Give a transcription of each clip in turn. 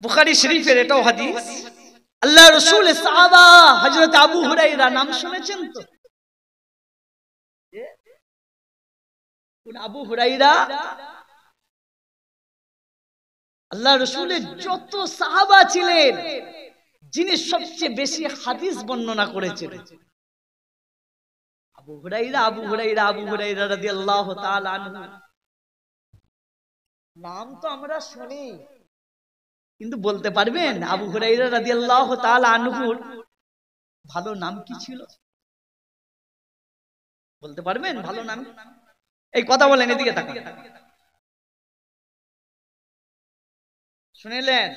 বুখারী শরীফের এটাও হাদিস। আল্লাহ রাসূলের সাহাবা হযরত আবু হুরায়রা নাম শুনেছেন তো? আবু হুরায়রা আল্লাহ রাসূলের যত সাহাবা ছিলেন যিনি সবচেয়ে বেশি হাদিস বর্ণনা করেছেন আবু হুরায়রা রাদিয়াল্লাহু তাআলা আনহু। নাম তো আমরা শুনি, কিন্তু বলতে পারবেন আবু হুরায়রা রাদিয়াল্লাহু তাআলা আনহুর ভালো নাম কি ছিল? বলতে পারবেন ভালো নাম? এই কথা বলেন, এদিকে তাকান। শুনলেন?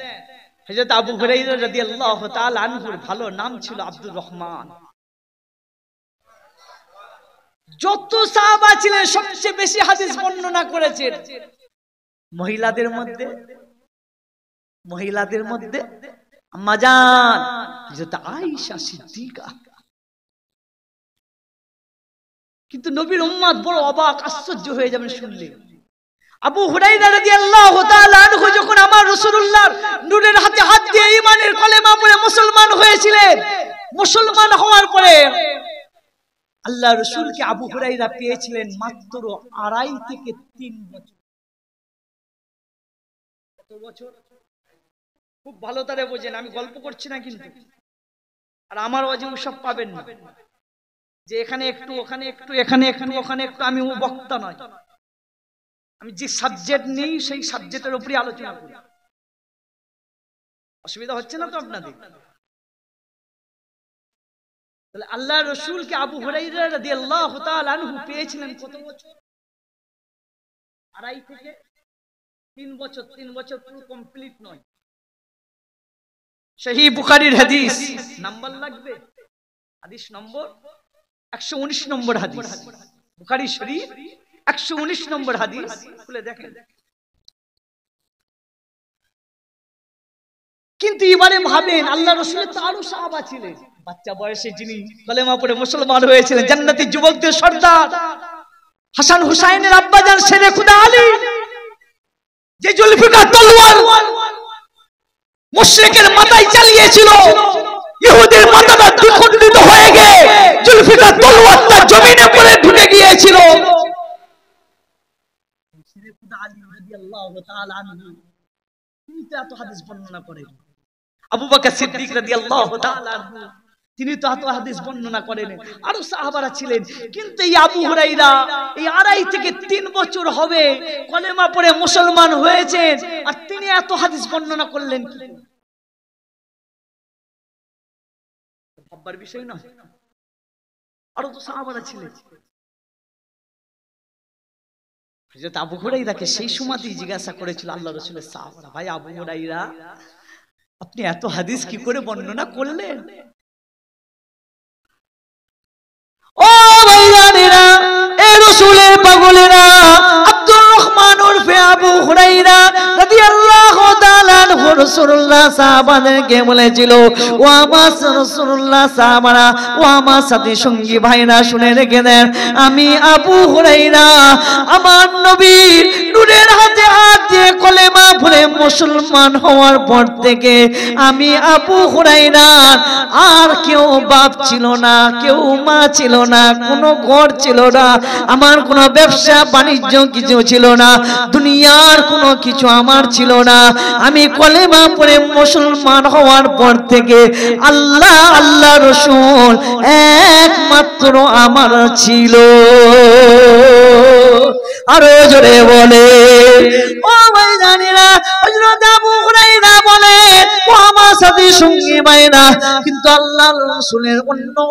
হযরত আবু হুরায়রা রাদিয়াল্লাহু তাআলা আনহুর ভালো নাম ছিল আব্দুর রহমান। যত সাহাবা ছিলেন সবচেয়ে বেশি হাদিস বর্ণনা করেছেন মহিলাদের মধ্যে আম্মা জান হযরত আয়েশা সিদ্দিকা। কিন্তু নবীর উম্মত বড় অবাক আশ্চর্য হয়ে যাবেন শুনলে, আবু হুরায়রা রাদিয়াল্লাহু তাআলা আনহু যখন আমার রাসূলুল্লাহর নূরের হাতে হাত দিয়ে ঈমানের কলেমা পড়ে মুসলমান হয়েছিলেন, মুসলমান হওয়ার পরে আল্লাহ রাসূলকে আবু হুরায়রা পেয়েছিলেন মাত্র 2.5 থেকে 3 বছর। কত বছর? খুব ভালো তারে বোঝেন, আমি গল্প করছি না কিন্তু। আর আমার ওয়াজে সব পাবেন না যে এখানে একটু ওখানে একটু এখানে একটু ওখানে একটু। আমি ও বক্তা নয়, আমি যে সাবজেক্ট নেই সেই সাবজেক্টের উপরে আলোচনা করি। অসুবিধা হচ্ছে না তো আপনাদের? তাহলে আল্লাহ রাসূলকে আবু হুরায়রা রাদিয়াল্লাহু তাআলা আনহু পেয়েছিলেন কত বছর? 2.5 থেকে 3 বছর। 3 বছর পুরো কমপ্লিট নয়। সহিহ বুখারীর হাদিস নাম্বার লাগবে, হাদিস নম্বর 119 নম্বর হাদিস, বুখারী শরীফ 119 নম্বর হাদিস খুলে দেখেন। কিন্তু এবারে ভাবেন আল্লাহ রাসূলের তো আরো সাহাবা ছিলেন, বাচ্চা বয়সে যিনি কলেমা পড়ে মুসলমান হয়েছিলেন, জান্নাতি যুবকদের সর্দার হাসান হুসাইনের আব্বাজান শেরে খুদা আলী, যে জুলফিকার তলোয়ার মুশরিকের মাথায় চালিয়েছিল, ইহুদির মাথাটা দ্বিখণ্ডিত হয়ে গিয়ে জুলফিকার তলোয়ারটা জমিনে পড়ে ঢুকে গিয়েছিল। শেরে খুদা আলী রাদিয়াল্লাহু তাআলা আনহু তিনি তো এত হাদিস বর্ণনা করেন। আবু বকর সিদ্দিক রাদিয়াল্লাহু তাআলা আনহু তিনি তো এত হাদিস বর্ণনা করেন। আরো সাহাবারা ছিলেন, কিন্তু এই আবু হুরায়রা এই 2.5 থেকে 3 বছর হবে কলেমা পড়ে মুসলমান হয়েছেন, আর তিনি এত হাদিস বর্ণনা করলেন কি? ভাববার বিষয় না? আরো তো সাহাবারা ছিলেন। হযরত আবু হুরায়রাকে সেই সময়তেই জিজ্ঞাসা করেছিল আল্লাহ রাসূলের সাহাবারা, ভাই আবু হুরায়রা আপনি এত হাদিস কি করে বর্ণনা করলেন? ও ভাইজানেরা, এ রাসূলের পাগলেরা, আব্দুর রহমান ওরফে আবু হুরায়রা রাদিয়াল্লাহু তাআলা আনহু রাসূলুল্লাহ সাহাবাদেরকে বলেছিল, ও আমার রাসূলুল্লাহ সাহাবারা, ও আমার সাথী সঙ্গী ভাইরা শুনে রেখে দেন, আমি আবু হুরায়রা আমার নবীর নূরের হাতে হাত দিয়ে কলেমা পড়ে মুসলমান হওয়ার পর থেকে আমি আবু হুরায়রা আর কেউ বাপ ছিল না, কেউ মা ছিল না, কোনো ঘর ছিল না, আমার কোনো ব্যবসা বাণিজ্য কিছু ছিল না, দুনিয়ার কোনো কিছু আমার ছিল না। আমি কলেমা পড়ে মুসলমান হওয়ার পর থেকে আল্লাহ আল্লাহ রাসূল একমাত্র আমার ছিল। আরো জোরে বলে, ও ভাইজানেরা, হযরত আবু হুরায়রা বলে, ও আমার সাথী সঙ্গী ভাইরা, কিন্তু আল্লাহর রাসূলের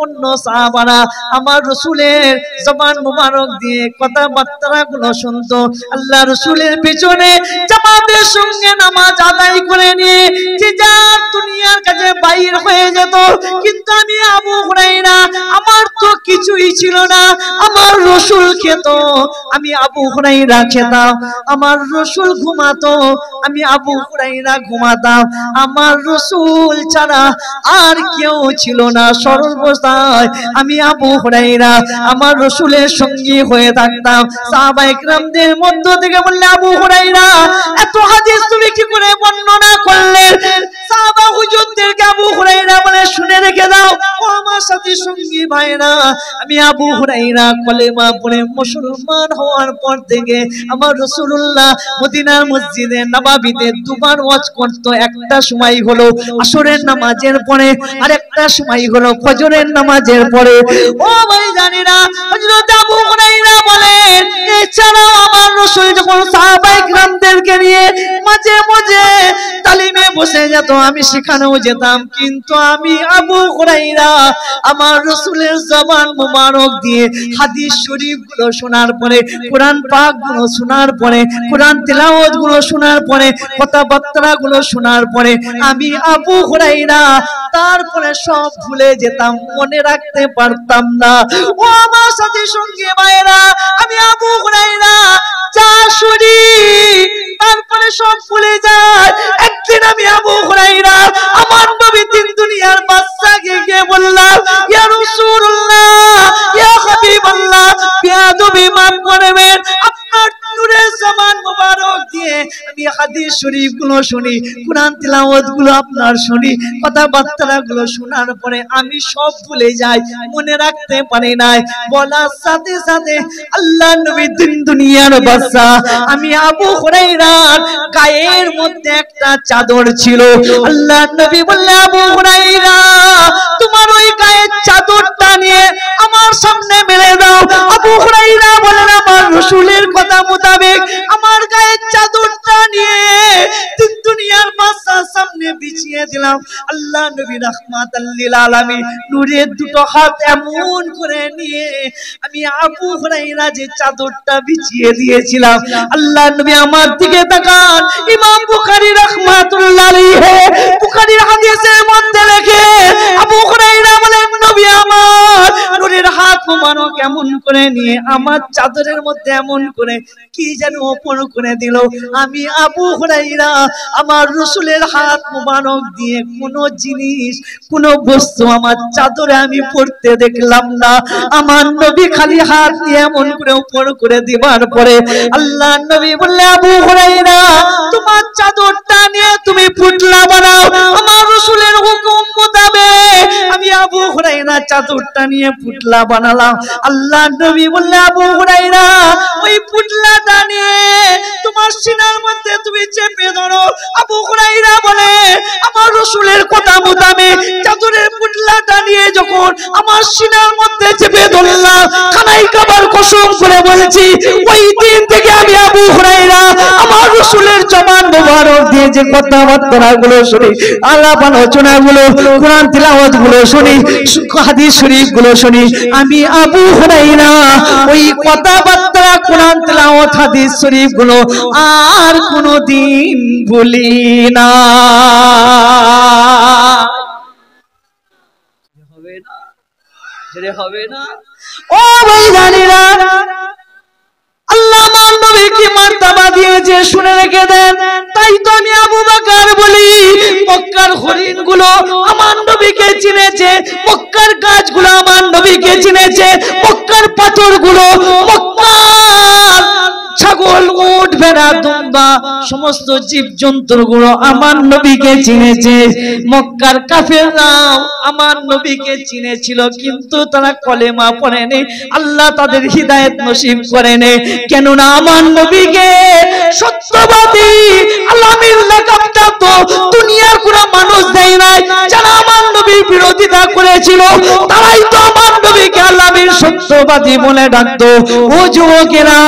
অন্য সাহাবারা আমার রাসূলের জবান মুবারক দিয়ে কথাবার্তা গুলো শুনতো, আল্লাহ রাসূলের পিছনে জামাতের সঙ্গে নামাজ আদায় করে নিয়ে যে যার দুনিয়ার কাছে বাইর হয়ে যেত। কিন্তু আমি আবু হুরায়রা আমার তো কিছুই ছিল না, আমার রাসূল খেত, আমি আবু হুরায়রা খেতাম, আমার রাসূল ঘুমাতো, আমি আবু হুরায়রা ঘুমাতাম, আমার রাসূল ছাড়া আর কেউ ছিল না। সর্বদাই আমি আবু হুরায়রা আমার রাসূলের সঙ্গী হয়ে থাকতাম। সাহাবায়ে কেরামদের মধ্য থেকে বললে, আবু হুরায়রা এত হাদিস তুমি কি করে বর্ণনা করলে? সাথী সঙ্গী ভাইরা, আমি আবু হুরায়রা কলেমা পড়ে মুসলমান হওয়ার পর থেকে আমার রাসূলুল্লাহ মদিনার মসজিদে নববীতে দুবার ওয়াজ করত। একটা সময় হলো আসরের নামাজের পরে, আর একটা সময় হলো ফজরের নামাজের পরে। ও ভাই জানেরা, হযরত আবু হুরায়রা বলেন, এছাড়াও আমার রাসূল যখন সাহাবায়ে কিরামদেরকে নিয়ে মাঝে মাঝে তালিমে বসে যেত, আমি সেখানেও যেতাম। কিন্তু আমি আবু হুরায়রা আমার রাসূলের জবান মুবারক দিয়ে হাদিস শরীফ গুলো শোনার পরে, কোরআন পাক গুলো শোনার পরে, কোরআন তেলাওয়াত গুলো শোনার পরে, কথাবার্তা গুলো শোনার পরে আমি আবু হুরায়রা তারপরে সব ভুলে যেতাম, মনে রাখতে পারতাম না। ও আমার সাথে সঙ্গে ভাইরা, আমি আবু হুরায়রা যা শুনি তারপরে সব ভুলে যায়। একদিন আমি আবু হুরায়রা আমার নবী তিন দুনিয়ার বাদশাকে গিয়ে বললাম, ইয়া রাসূলুল্লাহ, ইয়া হাবিবাল্লাহ, বেয়াদবি মাফ করবেন, আপনার নূরের জবান মুবারক দিয়ে আমি হাদিস শরীফ গুলো শুনি, কোরআন তেলাওয়াত গুলো আপনার শুনি, কথাবার্তা গুলো শোনার পরে আমি সব ভুলে যাই, মনে রাখতে পারি নাই। বলার সাথে সাথে আল্লাহ নবী তিন দুনিয়ার বাদশা, আমি আবু হুরায়রার গায়ের মধ্যে একটা চাদর ছিল। আল্লাহ নবী বললেন, আবু হুরায়রা তোমার ওই গায়ের চাদরটা নিয়ে আমার সামনে মেলে দাও। আবু হুরায়রা বলেন, আমার রাসূলের কথা মোতাবেক আমার গায়ের চাদরটা নিয়ে তিন দুনিয়ার বাদশার সামনে বিছিয়ে দিলাম। আল্লাহ নবী রাহমাতাল লিল আলামিন নূরের দুটো হাত এমন করে নিয়ে আমি আবু হুরায়রা যে চাদরটা বিছিয়ে দিয়েছিলাম, আল্লাহ নবী আমার দিকে তাকান। ইমাম বুখারী রাহমাতুল্লাহ আলাইহি বুখারীর হাদিসের মধ্যে লেখে, আবু হুরায়রা বলেন, নবী আমার নূরের হাত মোবারক এমন করে নিয়ে আমার চাদরের মধ্যে এমন করে কি যেন ওপর করে দিল। আমি আবু হুরায়রা আমার রাসূলের হাত মোবারক দিয়ে কোনো জিনিস, কোনো বস্তু আমার চাদরে আমি পড়তে দেখলাম না। আমার নবী খালি হাত দিয়ে এমন করে উপর করে দিবার পরে আল্লাহ নবী বললেন, আবু হুরায়রা তোমার চাদরটা নিয়ে তুমি পুতলা বানাও। আমার রাসূলের হুকুম মোতাবেক আমি আবু হুরায়রা চাদরটা নিয়ে পুতলা বানালাম। আল্লাহ নবী বললেন, আবু হুরায়রা ওই পুতলাটা নিয়ে তোমার সিনার মধ্যে তুমি চেপে ধরো। আবু হুরায়রা বলে, আমার রাসূলের কথা মোতাবেক চাদরের পুতলাটা নিয়ে যখন আমার সিনার মধ্যে চেপে ধরলাম, খানাই কাবার কসম করে বলছি, ওই দিন থেকে আমি আবু হুরায়রা আমার রাসূলের জবান মোবারক দিয়ে যে কথাবার্তা গুলো শুনি, আলাপ আলোচনা গুলো, কোরআন তেলাওয়াত গুলো শুনি, হাদিস শরীফ গুলো শুনি, আমি আবু হুরায়রা ওই কথাবার্তা, কোরআন তেলাওয়াত, হাদিস শরীফ গুলো আর কোনদিন ভুলি না। হবে না, জেরে হবে না। ও ভাই জানেরা, আল্লাহ আমার নবীকে মার্তবা দিয়েছে, শুনে রেখে দেন। তাই তো আমি আবু বকর বলি, মক্কার হরিণগুলো আমার নবীকে চিনেছে, মক্কার গাছগুলো আমার নবীকে চিনেছে, মক্কার পাথরগুলো, মক্কার ছাগল, উট, ভেড়া, দুম্বা, সমস্ত জীবজন্তুগুলো আমার নবীকে চিনেছে। মক্কার কাফেররাও আমার নবীকে চিনেছিল, কিন্তু তারা কলেমা পড়েনি, আল্লাহ তাদের হিদায়াত নসিব করেনি। কেননা আমার নবীকে সত্যবাদী আলামিন লাকাবটা তো দুনিয়ার কোনো মানুষ দেয় নাই। যারা আমার নবীর বিরোধিতা করেছিল তারাই তো আমার নবীকে আলামিন সত্যবাদী বলে ডাকতো। ও যুবকেরা,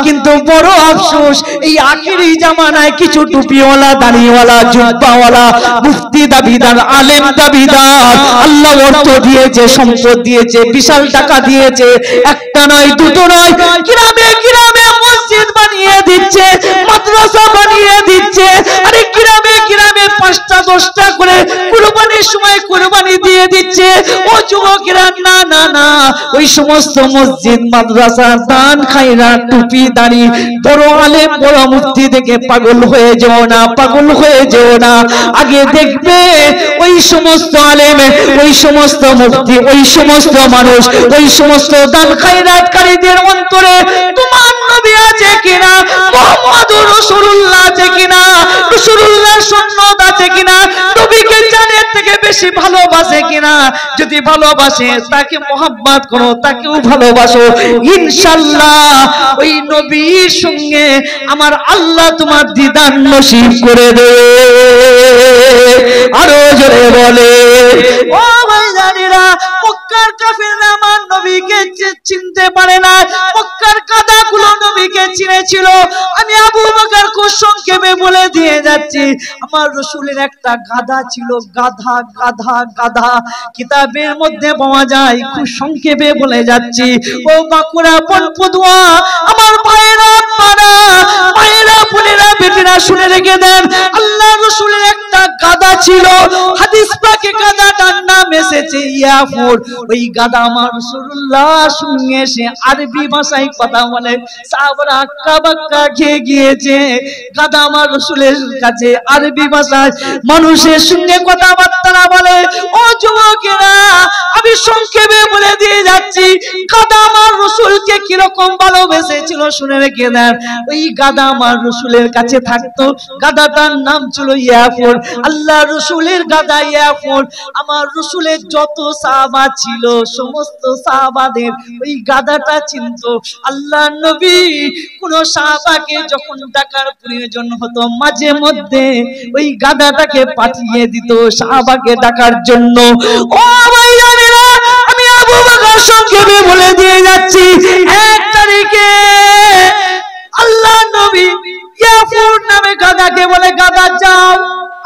কিন্তু বড় আফসোস, এই আখিরি জামানায় কিছু টুপিওয়ালা, দাড়িওয়ালা, জুব্বাওয়ালা, মুফতি দাবিদার, আলেম দাবিদার, আল্লাহ অর্থ দিয়েছে, সম্পদ দিয়েছে, বিশাল টাকা দিয়েছে, একটা নয় দুটো নয়, গ্রামে গ্রামে মসজিদ বানিয়ে দিচ্ছে, মাদ্রাসা বানিয়ে দিচ্ছে। আরে গ্রামে গ্রামে 5টা 10টা করে কুরবানির সময় কুরবানি দিয়ে দিচ্ছে। ও যুবকেরা, না না না, ওই সমস্ত মসজিদ, মাদ্রাসা, দান, খায়রা, টুপি, দাড়ি, বড় আলেম, বড় মুফতি দেখে পাগল হয়ে যেও না, পাগল হয়ে যেও না। আগে দেখবে ওই সমস্ত আলেম, ওই সমস্ত মুফতি, ওই সমস্ত মানুষ, ওই সমস্ত দান খায়রাতকারীদের অন্তরে তোমার নবী আছে কিনা, মুহাম্মদুর রাসূলুল্লাহ আছে কিনা, রাসূলুল্লাহর সুন্নাত আছে কিনা, নবীকে জানের থেকে বেশি ভালোবাসে কিনা, যদি ভালোবাসে তাকে মোহাব্বত করো, তাকেও ভালোবাসো, ইনশাআল্লাহ ওই নবীর সঙ্গে আমার আল্লাহ তোমার দিদার নসিব করে দেবে। আরো জোরে বলে ও ভাইজানেরা, মক্কার কাফিররা আমার নবীকে চিনতে পারে না, মক্কার কাদাগুলো নবীকে চিনেছিল। আমি আবু বকর খুব সংক্ষেপে বলে দিয়ে যাচ্ছি, আমার রাসূলের একটা গাধা ছিল, গাধা গাধা গাধা, কিতাবের মধ্যে পাওয়া যায়, খুব সংক্ষেপে বলে যাচ্ছি। ও বাঁকুড়া পদুয়া আমার ভাইরা পাড়া মায়েরা বোনেরা বেটিরা শুনে রেখে দেন, আল্লাহ রাসূলের একটা গাধা ছিল, হাদিস পাকে গাধাটার নাম এসেছে ইয়াফুর। ওই গাধা আমার রাসূলুল্লাহ সঙ্গে সে আরবি ভাষায় কথা বলে, সাহাবারা আক্কা বাক্কা খেয়ে গিয়েছে। গাধা আমার রাসূলের কাছে আরবি ভাষায় মানুষের সঙ্গে কথাবার্তা বলে। ও যুবকেরা, আমি সংক্ষেপে বলে দিয়ে যাচ্ছি, গাধা আমার রাসূলকে কিরকম ভালোবেসেছিল শুনে রেখে দেন। ওই গাধা আমার রাসূলের কাছে থাকতো, গাধাটার নাম ছিল ইয়াফুর। আল্লাহ রাসূলের গাধা ইয়াফুর। আমার রাসূলের যত সাহাবা ছিল সমস্ত সাহাবাদের ওই গাধাটা চিনতো। আল্লাহ নবী কোন সাহাবাকে যখন ডাকার প্রয়োজন হতো, মাঝে মধ্যে ওই গাধাটাকে পাঠিয়ে দিত সাহাবাকে ডাকার জন্য। ও ভাইজানেরা, আমি আবু বকর সংক্ষেপে বলে দিয়ে যাচ্ছি, 1 তারিখে আল্লাহ নবী ইয়াফুর নামে গাধাকে বলে, গাধা যাও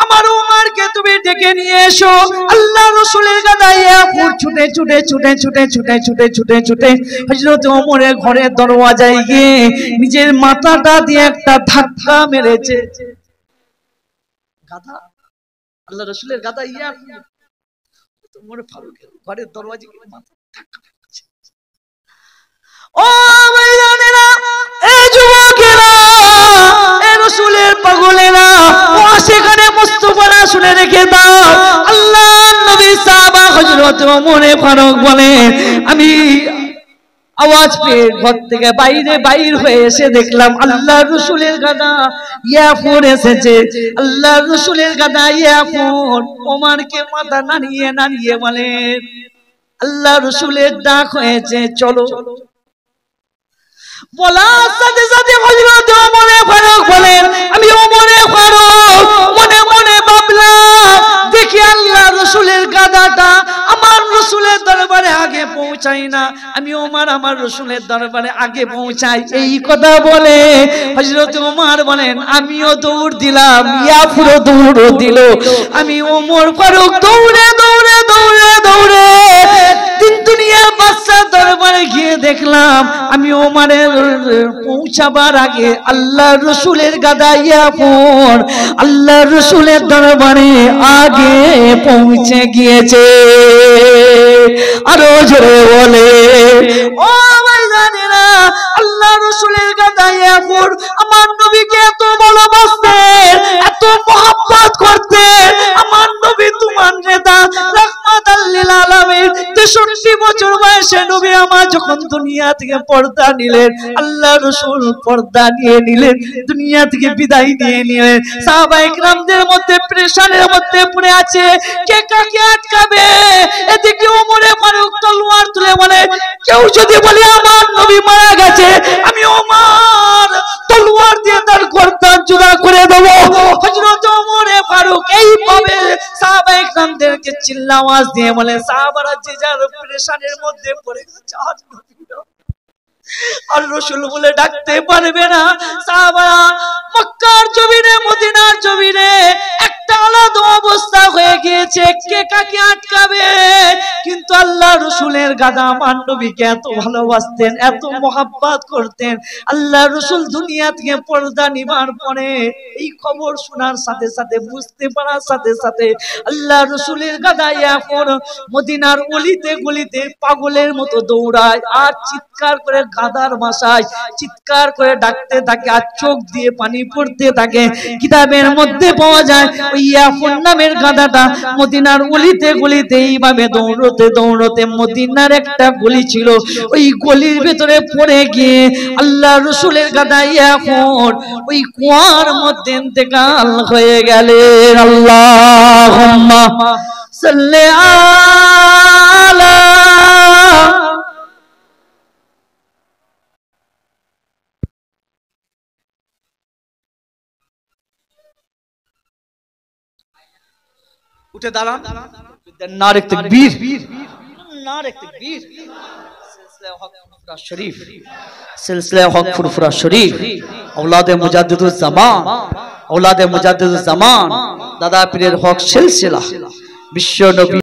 আমার উমরকে তুমি ডেকে নিয়ে এসো। আল্লাহ রাসূলের গাধা ইয়াফুর ছুটে ছুটে ছুটে ছুটে ছুটে ছুটে ছুটে ছুটে হযরত ওমরের ঘরের দরওয়াজায় গিয়ে নিজের মাথাটা দিয়ে একটা ধাক্কা মেরেছে। গাধা, আল্লাহ রাসূলের গাধা ইয়াফুর ওমর ফারুকের ঘরের দরওয়াজায় গিয়ে মাথা ধাক্কা মেরেছে। ও ভাইজানেরা, এই যুবকেরা, এই রাসূলের পাগলেরা, ও সেখানে মুস্তাফারা শুনে রেখে দাও। আল্লাহ নবী সাহাবা হযরত ওমর ফারুক বলেন, আমি আওয়াজ পেয়ে ঘর থেকে বাইর হয়ে এসে দেখলাম আল্লাহ রাসূলের গাধা ইয়াফুর এসেছে। আল্লাহ রাসূলের গাধা ইয়াফুর ওমরকে মাথা নাড়িয়ে নাড়িয়ে বলেন, আল্লাহ রাসূলের ডাক হয়েছে, চলো। বলার সাথে সাথে হযরত ওমর ফারুক বলেন, আমি ওমর ফারুক মনে মনে ভাবলাম, দেখি আল্লাহ রাসূলের গাধাটা আমার রাসূলের দরবারে আগে পৌঁছাই না, আমি ওমর আমার রাসূলের দরবারে আগে পৌঁছাই। এই কথা বলে হযরত ওমর বলেন, আমিও দৌড় দিলাম, ইয়াফুরও দৌড় দিল। আমি ওমর ফারুক দৌড়ে দৌড়ে দৌড়ে দৌড়ে তিন দুনিয়ার বাদশার দরবারে গিয়ে দেখলাম, আমি ওমরের পৌঁছাবার আগে আল্লাহ রাসূলের গাধা ইয়াফুর আল্লাহ রাসূলের দরবারে আগে পৌঁছে গিয়েছে। আরো জোরে বলে ও ভাইজানেরা, আল্লাহ রাসূলের গাধা ইয়াফুর আমার নবীকে এত ভালোবাসতেন, এত মহব্বত করতেন। আমার নবী তোমার নেতা রাহমাতাল লিল আলামিন 63 বছর বয়সে নবী আমার যখন দুনিয়া থেকে পর্দা নিলেন, আল্লাহ রাসূল পর্দা নিয়ে নিলেন, দুনিয়া থেকে বিদায় নিয়ে নিলেন। সাহাবায়ে কিরামদের মধ্যে প্রেশারের মধ্যে পড়ে আছে, কে কাকে আটকাবে। এদিকে ওমর ফারুক তলোয়ার তুলে বলে, কেউ যদি বলে আমার নবী মারা গেছে, আমি ওমর তলোয়ার দিয়ে তার গর্দান জোড়া করে দেব। হযরত ওমর ফারুক এইভাবে সাহাবায়ে কিরামদেরকে চিল্লা আওয়াজ দিয়ে বলে, সাহাবারা যে যার প্রেশারের মধ্যে পড়ে গেছে, আর রাসূল বলে ডাকতে পারবে না। সাহাবারা মক্কার জমিনে মদিনার জমিনে একটা আলাদা অবস্থা হয়ে গিয়েছে, কে কাকে আটকাবে। কিন্তু আল্লাহ রাসূলের গাধা আমার নবীকে এত ভালোবাসতেন, এত মহব্বত করতেন। আল্লাহ রাসূল দুনিয়া থেকে পর্দা নিবার পরে এই খবর শোনার সাথে সাথে, বুঝতে পারার সাথে সাথে আল্লাহ রাসূলের গাধা ইয়াফুর মদিনার অলিতে গলিতে পাগলের মতো দৌড়ায় আর চিৎকার করে গাধার ভাষায় চিৎকার করে ডাকতে থাকে আর চোখ দিয়ে পানি পড়তে থাকে। কিতাবের মধ্যে পাওয়া যায় ওই ইয়াফুর নামের গাধাটা মদিনার অলিতে গলিতে এইভাবে দৌড়তে দৌড়তে মদিনার একটা গলি ছিল, ওই গলির ভেতরে পড়ে গিয়ে আল্লাহ রাসূলের গাধা ইয়াফুর ওই কুয়ার মধ্যে ইন্তেকাল হয়ে গেলেন। আল্লাহুম্মা সাল্লি আলা উঠে দাঁড়ান নারে তাকবীর নারে তাকবীর सिलसिला हक फुरफुरा शरीफ औलादे मुजाद्दिदुज ज़मान औलादे मुजाद्दिदुज ज़मान दादा पीरेर हक सिलसिला विश्व नबी